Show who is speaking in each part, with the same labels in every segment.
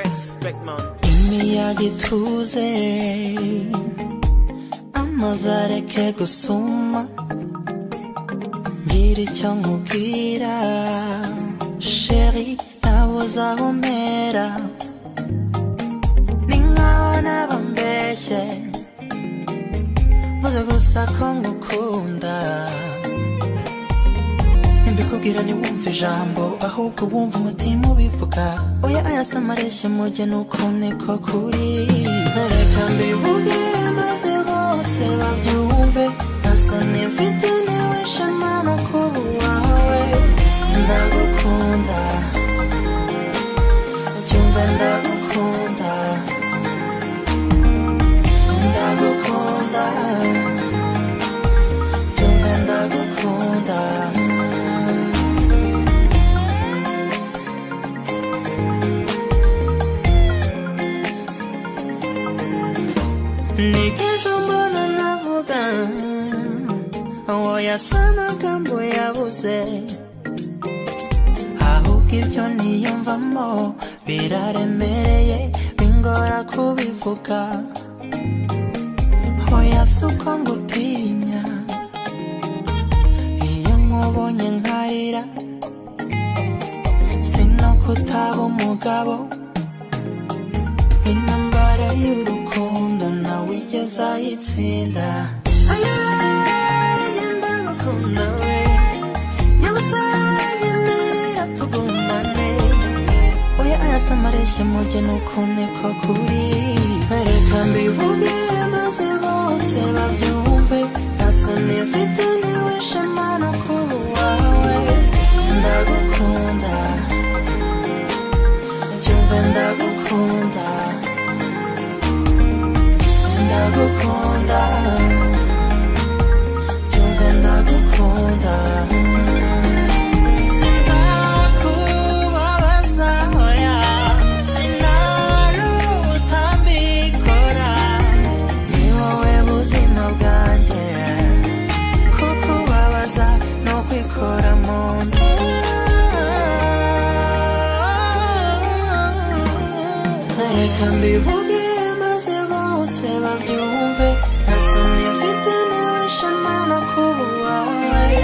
Speaker 1: Respect man.
Speaker 2: imiyaga ituze amazi areke gusuma ngira icyo nkubwira sheri nabuze aho mpera ni nkaho nabambeshye mvuze gusa ko ngukunda nimbikubwira ntiwumve ijambo ahubwo wumva umutima ubivuga oya ayasa amareshya mujye nuko niko kuri reka mbivuge maze bose babyumve nta soni mfite niwe shema no kuba uwawe ndagukunda byumve ndagukunda ndagukunda byumve ndagukunda nigejo mbona navuga oya si amagambo yabuze ahubwo ibyo niyumvamo biraremereye bingora kubivuga oya si uko ngutinya iyo nkubonye nkarira sino kutaba umugabo intambara y'urukundo ntawigeze ayitsinda ndagukunda we nyabusange mbere tugumane oya ayasa amareshya mujye nuko niko kuri reka mbivuge maze bose babyumve nta soni mfite niwe shema no kuba uwawe ndagukunda byumve ndagukunda ndagukunda byumve ndagukunda sinzakubabaza oya sinaruta mbikora ni wowe buzima bwanjye kukubabaza no kwikora mu nda reka mbivuge maze bose babyumve nta soni mfite niwe shema no kuba uwawe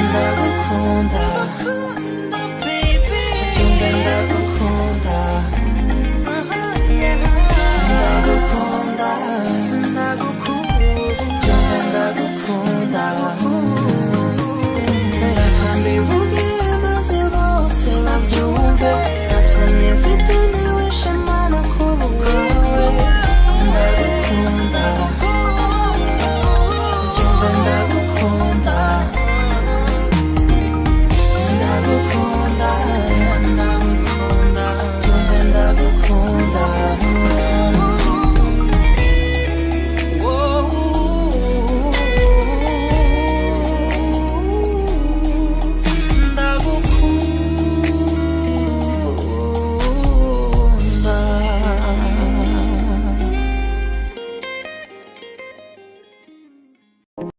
Speaker 2: ndagukunda